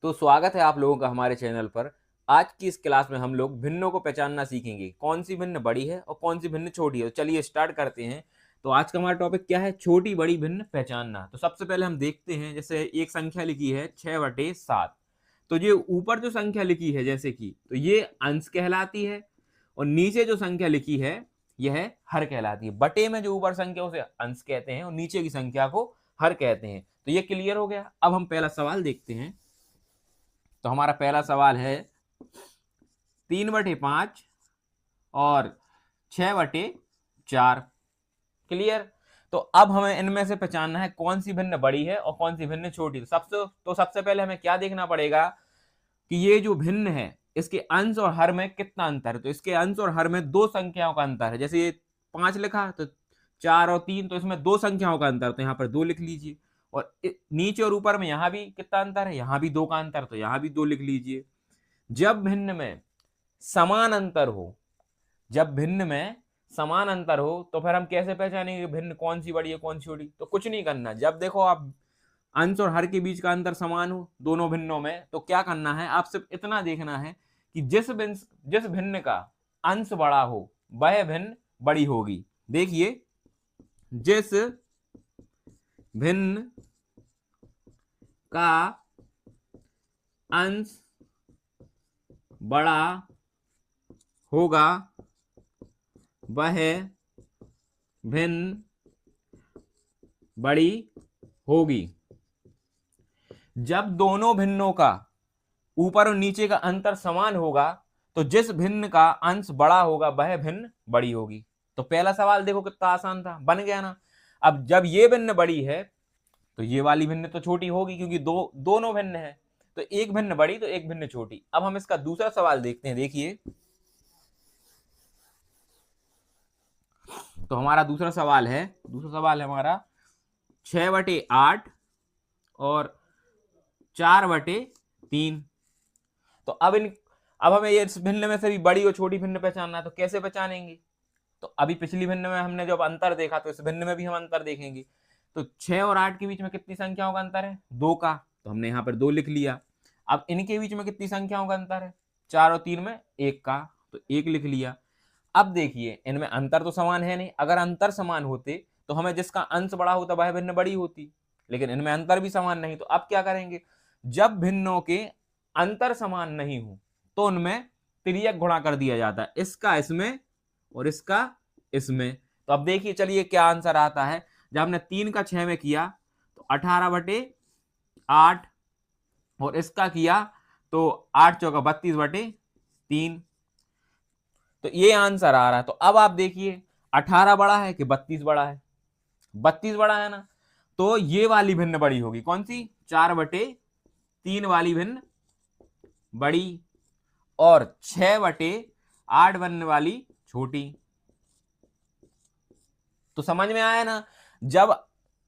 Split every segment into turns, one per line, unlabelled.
तो स्वागत है आप लोगों का हमारे चैनल पर। आज की इस क्लास में हम लोग भिन्नों को पहचानना सीखेंगे, कौन सी भिन्न बड़ी है और कौन सी भिन्न छोटी है। तो चलिए स्टार्ट करते हैं। तो आज का हमारा टॉपिक क्या है? छोटी बड़ी भिन्न पहचानना। तो सबसे पहले हम देखते हैं, जैसे एक संख्या लिखी है 6/7। तो ये ऊपर जो संख्या लिखी है जैसे कि, तो ये अंश कहलाती है, और नीचे जो संख्या लिखी है यह हर कहलाती है। बटे में जो ऊपर संख्या उसे अंश कहते हैं और नीचे की संख्या को हर कहते हैं। तो ये क्लियर हो गया। अब हम पहला सवाल देखते हैं। तो हमारा पहला सवाल है 3/5 और 6/4। क्लियर। तो अब हमें इनमें से पहचानना है कौन सी भिन्न बड़ी है और कौन सी भिन्न छोटी। सबसे पहले हमें क्या देखना पड़ेगा कि ये जो भिन्न है इसके अंश और हर में कितना अंतर है। तो इसके अंश और हर में दो संख्याओं का अंतर है। जैसे ये 5 लिखा, तो 4 और 3, तो इसमें दो संख्याओं का अंतर, तो यहाँ पर 2 लिख लीजिए। और नीचे और ऊपर में यहाँ भी कितना अंतर है, यहाँ भी 2 का अंतर, तो यहाँ भी 2 लिख लीजिए। जब भिन्न में समान अंतर हो, जब भिन्न में समान अंतर हो तो फिर हम कैसे पहचानेंगे भिन्न कौन सी बड़ी है कौन सी छोटी? तो कुछ नहीं करना। जब देखो आप अंश और हर के बीच का अंतर समान हो दोनों भिन्नों में, तो क्या करना है, आप सिर्फ इतना देखना है कि जिस भिन्न का अंश बड़ा हो वह भिन्न बड़ी होगी। देखिए, जिस भिन्न का अंश बड़ा होगा वह भिन्न बड़ी होगी। जब दोनों भिन्नों का ऊपर और नीचे का अंतर समान होगा तो जिस भिन्न का अंश बड़ा होगा वह भिन्न बड़ी होगी। तो पहला सवाल देखो कितना आसान था, बन गया ना। अब जब ये भिन्न बड़ी है तो ये वाली भिन्न तो छोटी होगी, क्योंकि दोनों भिन्न है। तो एक भिन्न बड़ी तो एक भिन्न छोटी। अब हम इसका दूसरा सवाल देखते हैं। देखिए, तो हमारा दूसरा सवाल है हमारा 6/8 और 4/3। तो अब हमें ये इस भिन्न में से भी बड़ी और छोटी भिन्न पहचानना है। तो कैसे पहचानेंगे? तो अभी पिछली भिन्न में हमने जब अंतर देखा, तो इस भिन्न में भी हम अंतर देखेंगे। तो 6 और 8 के बीच में कितनी संख्याओं का अंतर है? 2 का, तो हमने यहाँ पर 2 लिख लिया। अब इनके बीच में कितनी संख्याओं का अंतर है? 4 और 3 में 1 का, तो 1 लिख लिया। अब देखिए, इनमें अंतर तो समान है नहीं। अगर अंतर समान होते तो हमें जिसका अंश बड़ा होता वह भिन्न बड़ी होती, लेकिन इनमें अंतर भी समान नहीं। तो अब क्या करेंगे? जब भिन्नों के अंतर समान नहीं हो तो उनमें तिर्यक गुणा कर दिया जाता है, इसका इसमें और इसका इसमें। तो अब देखिए, चलिए क्या आंसर आता है। जब हमने 3 का 6 में किया तो 18/8, और इसका किया तो 8 चौका 32/3। तो ये आंसर आ रहा है। तो अब आप देखिए, 18 बड़ा है कि 32 बड़ा है? 32 बड़ा है ना। तो ये वाली भिन्न बड़ी होगी, कौन सी? 4/3 वाली भिन्न बड़ी, और 6/8 बनने वाली छोटी। तो समझ में आया ना। जब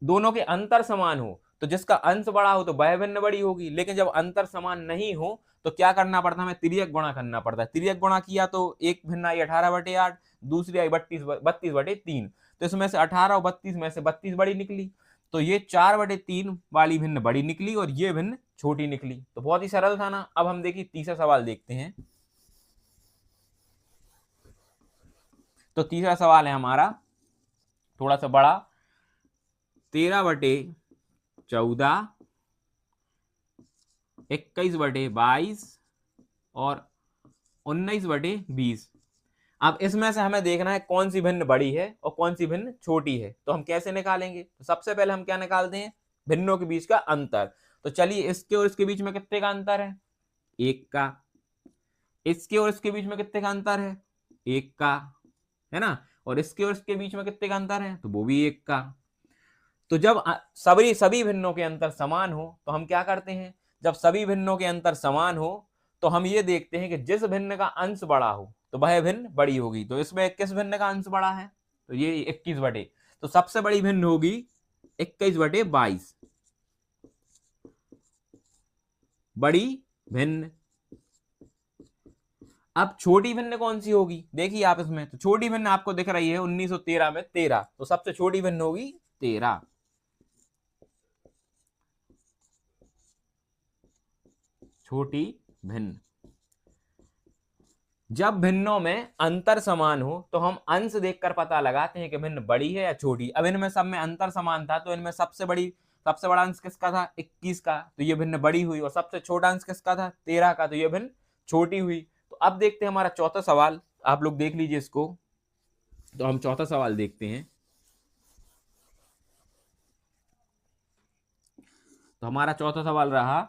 दोनों के अंतर समान हो तो जिसका अंश बड़ा हो तो वह भिन्न बड़ी होगी, लेकिन जब अंतर समान नहीं हो तो क्या करना पड़ता है? हमें तिर्यक गुणा करना पड़ता है। तिर्यक गुणा किया तो एक भिन्न आई 18/8, दूसरी आई 32/3। तो इसमें से 18 और 32 में से 32 बड़ी निकली, तो ये 4/3 वाली भिन्न बड़ी निकली और ये भिन्न छोटी निकली। तो बहुत ही सरल था ना। अब हम देखिए तीसरा सवाल देखते हैं। तो तीसरा सवाल है हमारा थोड़ा सा बड़ा, 13/14, 21/22 और 19/20। अब इसमें से हमें देखना है कौन सी भिन्न बड़ी है और कौन सी भिन्न छोटी है। तो हम कैसे निकालेंगे? तो सबसे पहले हम क्या निकालते हैं? भिन्नों के बीच का अंतर। तो चलिए, इसके और इसके बीच में कितने का अंतर है? 1 का। इसके और इसके बीच में कितने का अंतर है? 1 का, है ना। और इसके और इसके बीच में कितने का अंतर है? तो वो भी 1 का। तो जब सभी भिन्नों के अंतर समान हो तो हम क्या करते हैं? जब सभी भिन्नों के अंतर समान हो तो हम ये देखते हैं कि जिस भिन्न का अंश बड़ा हो तो वह भिन्न बड़ी होगी। तो इसमें किस भिन्न का अंश बड़ा है? तो ये 21 तो सबसे बड़ी भिन्न होगी 21/22, बड़ी भिन्न। अब छोटी भिन्न कौन सी होगी? देखिए आप इसमें, तो छोटी भिन्न आपको दिख रही है 1913 में 13, तो सबसे छोटी भिन्न होगी 13। छोटी भिन्न। जब भिन्नों में अंतर समान हो तो हम अंश देखकर पता लगाते हैं कि भिन्न बड़ी है या छोटी। अब इनमें सब में अंतर समान था तो इनमें सबसे बड़ा अंश किसका था? 21 का, तो ये भिन्न बड़ी हुई। और सबसे छोटा अंश किसका था? 13 का, तो ये भिन्न छोटी हुई। तो अब देखते हैं हमारा चौथा सवाल, आप लोग देख लीजिए इसको। तो हम चौथा सवाल देखते हैं। तो हमारा चौथा सवाल रहा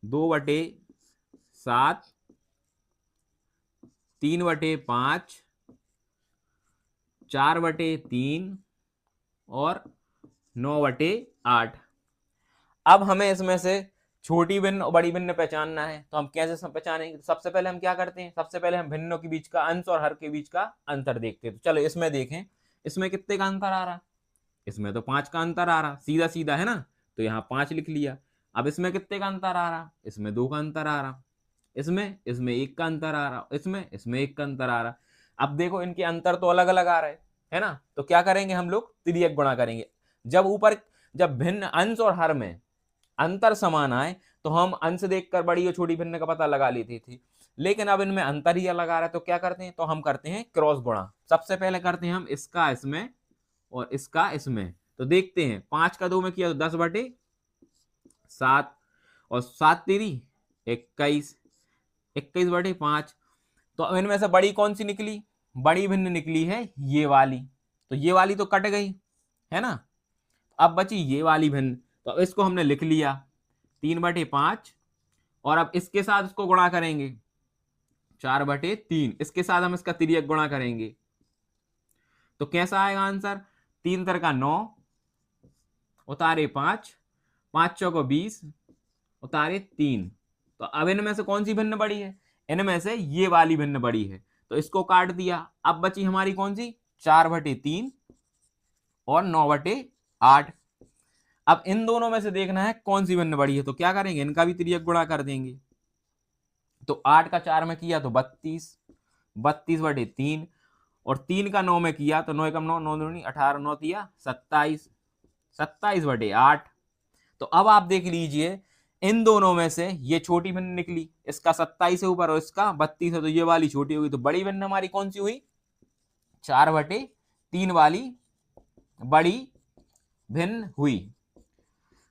2/7, 3/5, 4/3 और 9/8। अब हमें इसमें से छोटी भिन्न और बड़ी भिन्न पहचानना है। तो हम कैसे पहचानेंगे? सबसे पहले हम क्या करते हैं? सबसे पहले हम भिन्नों के बीच का अंश और हर के बीच का अंतर देखते हैं। तो चलो इसमें देखें, इसमें कितने का अंतर आ रहा? इसमें तो 5 का अंतर आ रहा, सीधा सीधा है ना, तो यहाँ 5 लिख लिया। अब इसमें कितने का अंतर आ रहा? इसमें 2 का अंतर आ रहा, इसमें 1 का अंतर आ रहा, इसमें 1 का अंतर आ रहा। अब देखो इनके अंतर तो अलग अलग आ रहे है ना, तो क्या करेंगे हम लोग? तिर्यक गुणा करेंगे। जब भिन्न अंश और हर में अंतर समान आए तो हम अंश देखकर बड़ी और छोटी भिन्न का पता लगा लेते थे, लेकिन अब इनमें अंतर ही अलग आ रहा है, तो क्या करते हैं? तो हम करते हैं क्रॉस गुणा। सबसे पहले करते हैं हम इसका इसमें और इसका इसमें। तो देखते हैं, 5 का 2 में किया तो 10/7 और 7 तेरी 21, 21/5। तो अब इनमें से बड़ी कौन सी निकली? बड़ी भिन्न निकली है ये वाली, तो ये वाली तो कट गई है ना। अब बची ये वाली भिन्न, तो अब इसको हमने लिख लिया 3/5 और अब इसके साथ इसको गुणा करेंगे 4/3। इसके साथ हम इसका तिर्यक गुणा करेंगे तो कैसा आएगा आंसर? 3 तर का 9, उतारे 5, 5 चौको 20, उतारे 3। तो अब इनमें से कौन सी भिन्न बड़ी है? इनमें से ये वाली भिन्न बड़ी है, तो इसको काट दिया। अब बची हमारी कौन सी? 4/3 और 9/8। अब इन दोनों में से देखना है कौन सी भिन्न बड़ी है, तो क्या करेंगे? इनका भी तिर्यक गुणा कर देंगे। तो 8 का 4 में किया तो 32, 32/3 और 3 का 9 में किया तो 9 एकम 9, 9 दूनी 18, 9 तिया 27, 27/8। तो अब आप देख लीजिए इन दोनों में से ये छोटी भिन्न निकली, इसका 27 है ऊपर और इसका 32 है, तो ये वाली छोटी होगी। तो बड़ी भिन्न हमारी कौन सी हुई? 4/3 वाली बड़ी भिन्न हुई।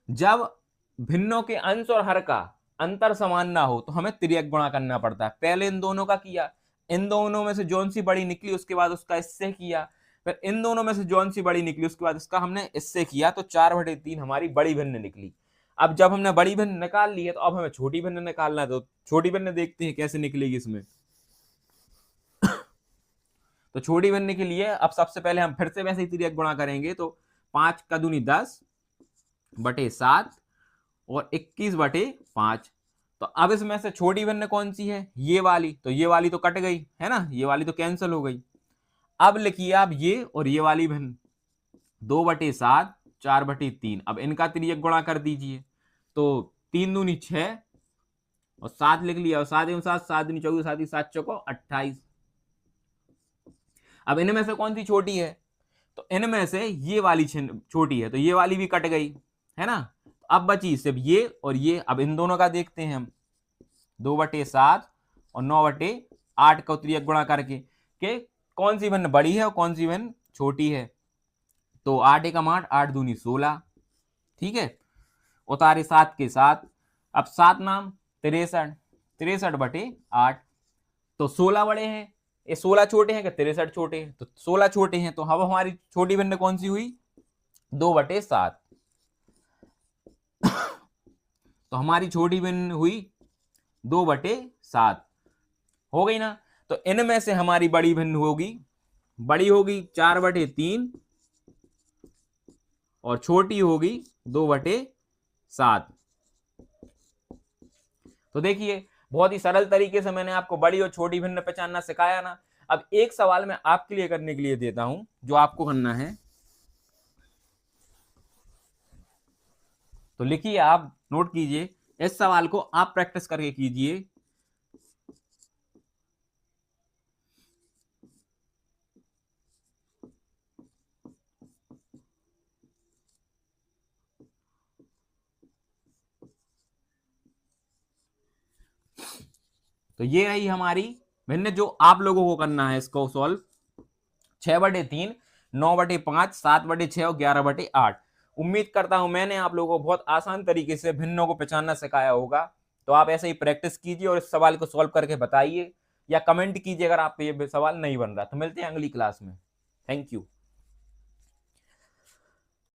जब भिन्नों के अंश और हर का अंतर समान ना हो तो हमें तिर्यक गुणा करना पड़ता है। पहले इन दोनों का किया, इन दोनों में से जौन सी बड़ी निकली उसके बाद उसका इससे किया, फिर इन दोनों में से जौन सी बड़ी निकली उसके बाद इसका हमने इससे किया, तो 4/3 हमारी बड़ी भिन्न निकली। अब जब हमने बड़ी भिन्न निकाल ली है तो अब हमें छोटी भिन्न निकालना है। तो छोटी भिन्न देखते हैं कैसे निकलेगी इसमें। तो छोटी भिन्न के लिए अब सबसे पहले हम फिर से वैसे ही तिर्यक गुणा करेंगे। तो 5 का दूनी 10/7 और 21/5। तो अब इसमें से छोटी भिन्न कौन सी है? ये वाली, तो ये वाली तो कट गई है ना, ये वाली तो कैंसिल हो गई। अब लिखिए आप ये और ये वाली भिन्न 2/7, 4/3। अब इनका तिर्यक गुणा कर दीजिए। तो 3 दूनी 6 और 7 लिख लिया और 7 एवं 7, 7 दूनी 24, 7 7 चौको 28। अब इनमें से कौन सी छोटी है? तो इनमें से ये वाली छोटी है, तो ये वाली भी कट गई है ना। अब बची सिर्फ ये और ये। अब इन दोनों का देखते हैं हम, 2/7 और 9/8 का तिर्यक गुणा करके कि कौन सी भिन्न बड़ी है और कौन सी भिन्न छोटी है। तो 8 एकम 8, 8 दूनी 16, ठीक है, उतारे 7 के 7। अब 7 नाम 63, 63/8। तो 16 बड़े हैं, ये 16 छोटे हैं कि 63 छोटे हैं? तो 16 छोटे हैं, तो अब हमारी छोटी भिन्न कौन सी हुई? 2/7। तो हमारी छोटी भिन्न हुई 2/7, हो गई ना। तो इनमें से हमारी बड़ी भिन्न होगी, बड़ी होगी 4/3 और छोटी होगी 2/7। तो देखिए बहुत ही सरल तरीके से मैंने आपको बड़ी और छोटी भिन्न पहचानना सिखाया ना। अब एक सवाल मैं आपके लिए करने के लिए देता हूं, जो आपको करना है। तो लिखिए, आप नोट कीजिए, इस सवाल को आप प्रैक्टिस करके कीजिए। तो ये रही हमारी भिन्न, जो आप लोगों को करना है इसको सॉल्व। 6/3, 9/5, 7/6 और 11/8। उम्मीद करता हूं मैंने आप लोगों को बहुत आसान तरीके से भिन्नों को पहचानना सिखाया होगा। तो आप ऐसे ही प्रैक्टिस कीजिए और इस सवाल को सॉल्व करके बताइए, या कमेंट कीजिए अगर आप ये सवाल नहीं बन रहा। तो मिलते हैं अगली क्लास में। Thank you.